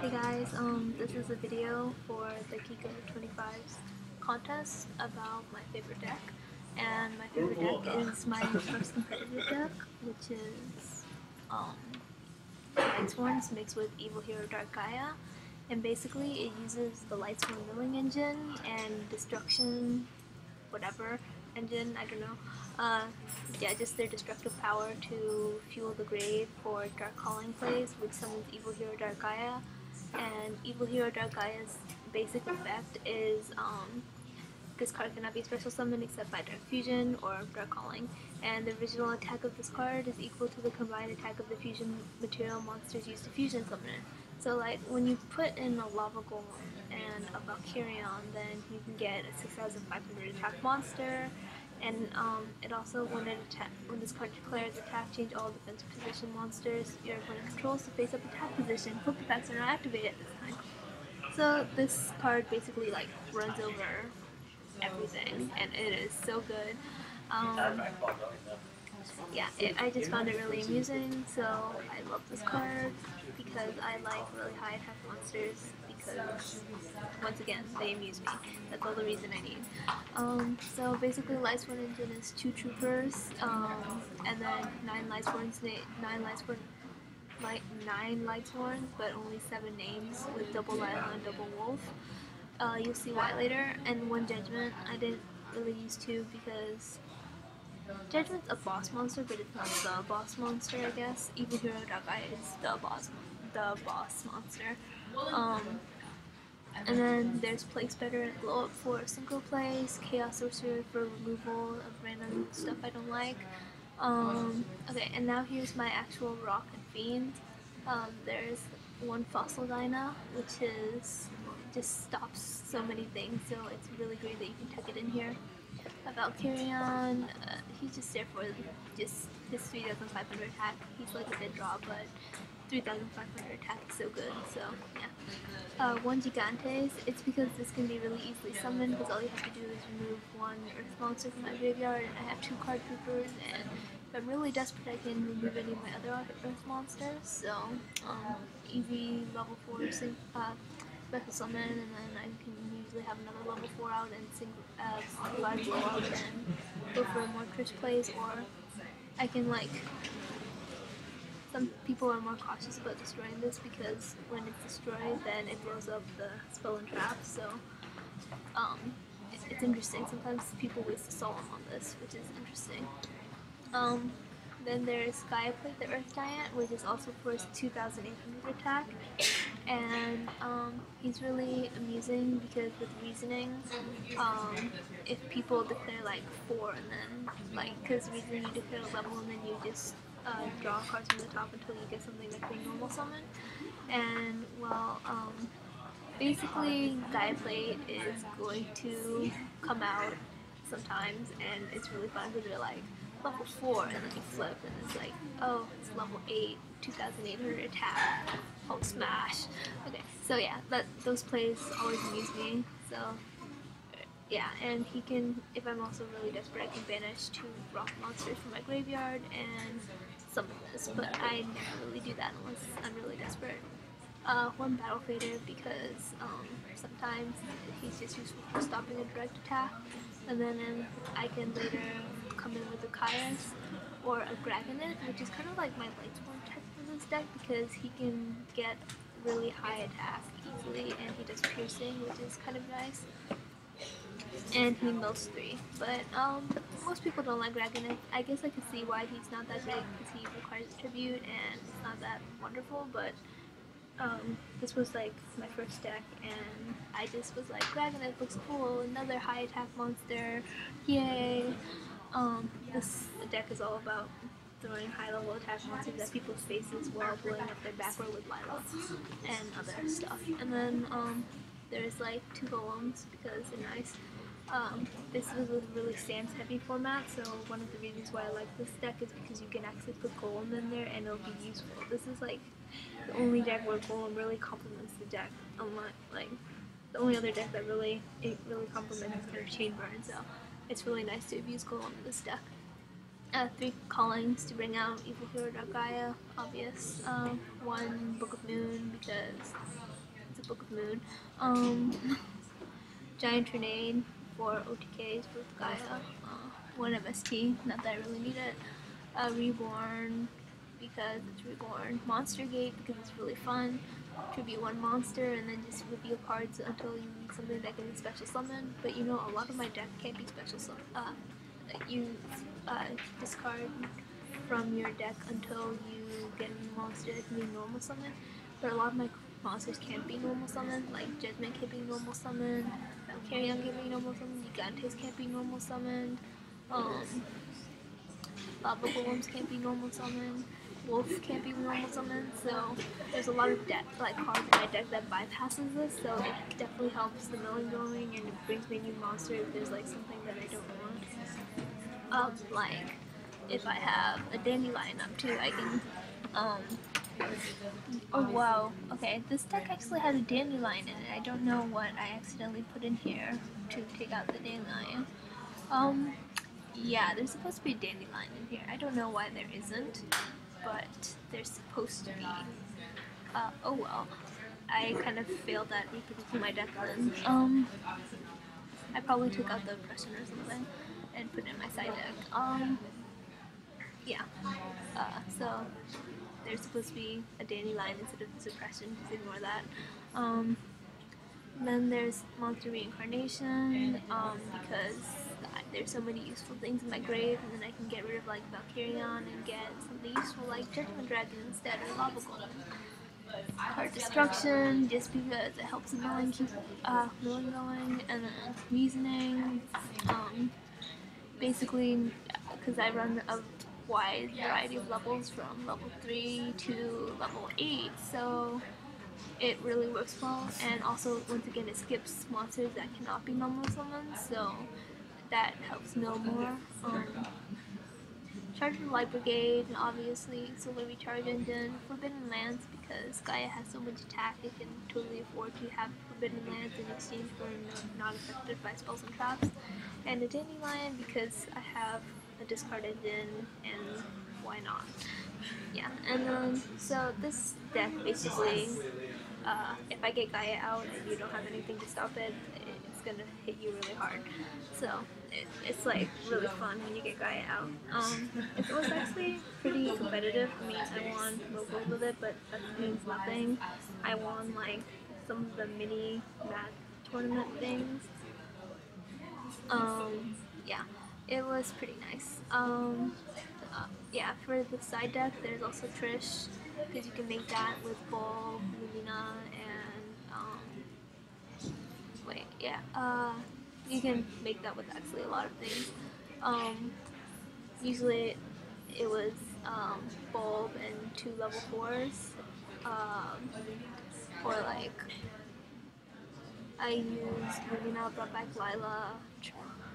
Hey guys, this is a video for the TheKeeko25's contest about my favorite deck, and my favorite deck is my first competitive deck, which is Lightsworns mixed with Evil Hero Dark Gaia, and basically it uses the Lightsworn milling engine and destruction, whatever engine, I don't know. Yeah, just their destructive power to fuel the grave for Dark Calling plays, which summons Evil Hero Dark Gaia. And Evil Hero Dark Gaia's basic effect is this card cannot be special summoned except by Dark Fusion or Dark Calling, and the original attack of this card is equal to the combined attack of the fusion material monsters used to fusion summon it. So like when you put in a Lava Golem and a Valkyrion, then you can get a 6,500 attack monster. And it also, when this card declares attack, change all defensive position monsters your opponent controls to face up attack position. Hook effects are not activated at this time. So this card basically like runs over everything, and it is so good. Yeah, I just found it really amusing, so I love this card because I like really high attack monsters because, once again, they amuse me. That's all the reason I need. So basically Lightsworn engine is 2 troopers, and then 9 Lightsworns, 9 Lightsworns, but only 7 names with double Lila and double Wolf. You'll see why later. And 1 Judgment. I didn't really use 2 because Judgment's a boss monster, but it's not the boss monster, I guess. Evil Hero Dark Gaia is the boss monster. And then there's Plague Spreader and Glow Up for single plays, Chaos Sorcerer for removal of random stuff I don't like. Okay, and now here's my actual Rock and Fiend. There's 1 Fossil Dyna, which is just stops so many things, so it's really great that you can tuck it in here. A Valkyrion, he's just there for just his 3,500 attack. He's like a dead draw, but 3,500 attack is so good, so yeah. 1 Gigantes, it's because this can be really easily summoned, because all you have to do is remove 1 Earth monster from my graveyard, and I have 2 card troopers, and if I'm really desperate I can remove any of my other Earth monsters, so easy level 4 special summon, and then I can usually have another level 4 out and live blow up and go for more Trish plays, or I can like, some people are more cautious about destroying this because when it's destroyed then it blows up the spell and trap, so it's interesting. Sometimes people waste a solemn on this, which is interesting. Then there's Gaia Plate, the Earth Giant, which is also for his 2,800 attack, and he's really amusing because with reasoning, if people declare like 4 and then like, because reasoning you declare a level and then you just draw cards from the top until you get something that can normal summon, and well, basically Gaia Plate is going to come out sometimes, and it's really fun because they're like level 4 and then you flip and it's like, oh, it's level 8, 2,800 attack, oh smash. Okay, so yeah, those plays always amuse me, so yeah. And he can, if I'm also really desperate, I can banish 2 rock monsters from my graveyard and summon this, but I never really do that unless I'm really desperate. 1 Battle Fader because sometimes he's just useful for stopping a direct attack, and then I can later come in with a Kaias or a Dragonite, which is kind of like my Lightsworn type for this deck because he can get really high attack easily and he does piercing, which is kind of nice. And he mills 3, but most people don't like Dragonite. I guess I can see why he's not that great because he requires a tribute and it's not that wonderful, but this was like my first deck and I just was like, Dragonite looks cool, another high attack monster, yay. This deck is all about throwing high level attack monsters at people's faces while blowing up their back row with Lila and other stuff. And then there's like 2 golems because they're nice. This is a really stance heavy format, so one of the reasons why I like this deck is because you can actually put golem in there and it'll be useful. This is like the only deck where golem really complements the deck, unlike like the only other deck that it really complements is kind of chain burn, so it's really nice to abuse golem in this deck. 3 callings to bring out Evil Hero Dark Gaia, obvious. 1 Book of Moon because Book of Moon. Giant Grenade for OTKs with Gaia. 1 MST, not that I really need it. Reborn because it's Reborn. Monster Gate because it's really fun. Tribute 1 monster and then just reveal cards until you need something that can be special summon. But you know, a lot of my deck can't be special summon. You discard from your deck until you get a new monster that can be normal summon. But a lot of my monsters can't be normal summon, like Judgment can't be normal summon, Valkyrian can't be normal summon, Gigantes can't be normal summoned, Lava Golems can't be normal summoned, Wolf can't be normal summoned, so there's a lot of cards in my deck that bypasses this, so it definitely helps the milling going and it brings me a new monster if there's like something that I don't want. Like if I have a Dandelion up too, I can oh wow, okay, this deck actually has a Dandelion in it. I don't know what I accidentally put in here to take out the Dandelion. Yeah, there's supposed to be a Dandelion in here. I don't know why there isn't, but there's supposed to be. Oh well. I kind of failed at reproducing my deck then. I probably took out the oppression or something and put it in my side deck. Yeah. So there's supposed to be a Dandelion instead of suppression, just ignore that. Then there's Monster Reincarnation, because there's so many useful things in my grave, and then I can get rid of like Valkyrian and get something useful like Judgment Dragon instead, or Lava Golem. Card Destruction, just because it helps the milling keep milling going, and then Reasoning, basically because I run a wide variety of levels from level 3 to level 8, so it really works well. And also, once again, it skips monsters that cannot be normal summons, so that helps mill more. Charge the Light Brigade, obviously, Solar Recharge Engine, Forbidden Lance, because Gaia has so much attack, it can totally afford to have Forbidden Lance in exchange for not affected by spells and traps, and a Dandelion because I have a discard engine, and why not? Yeah, and then, so this deck basically, if I get Gaia out and you don't have anything to stop it, it's gonna hit you really hard. So it's like really fun when you get Gaia out. It was actually pretty competitive. I mean, I won locals with it, but that means nothing. I won like some of the mini match tournament things. Yeah, it was pretty nice. Yeah, for the side deck, there's also Trish, because you can make that with Bulb, Lumina, and you can make that with actually a lot of things. Usually it was Bulb and 2 level 4s, or like I used Lumina, brought back Lila,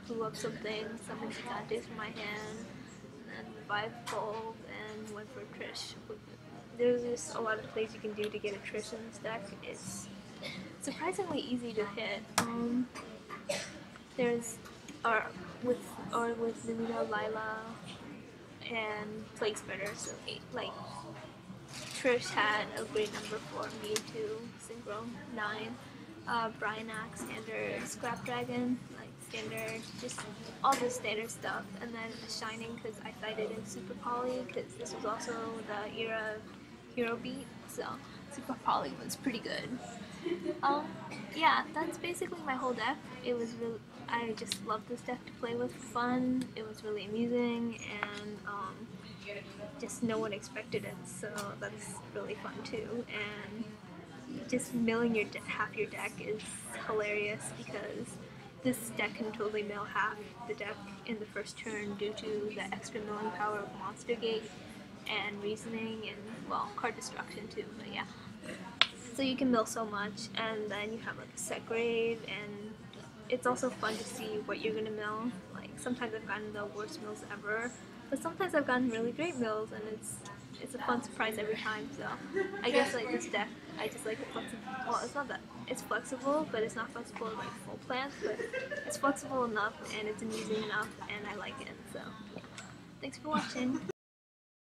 blew up something, summoned Gigantes from my hand, and then revived Bulb and went for Trish. There's just a lot of plays you can do to get a Trish in this deck. It's surprisingly easy to hit. With Lumina, Lila, and Plague Spreader, so 8. Like, Trish had a great number for me to synchro 9. Bryanak, standard Scrap Dragon, like standard, just all the standard stuff, and then a Shining because I cited in Super Poly because this was also the era of Hero Beat, so Super Poly was pretty good. Yeah, that's basically my whole deck. It was really, I just loved this deck to play with for fun. It was really amusing, and just no one expected it, so that's really fun too. And just milling half your deck is hilarious because this deck can totally mill half the deck in the first turn due to the extra milling power of Monster Gate and Reasoning and, well, Card Destruction too, but yeah. So you can mill so much, and then you have like a set grade, and it's also fun to see what you're gonna mill. Like, sometimes I've gotten the worst mills ever, but sometimes I've gotten really great mills, and it's a fun surprise every time. So I guess like this deck, I just like the flexible. Well, it's not that it's flexible, but it's not flexible like full plants, but it's flexible enough and it's amusing enough, and I like it. So yeah. Thanks for watching.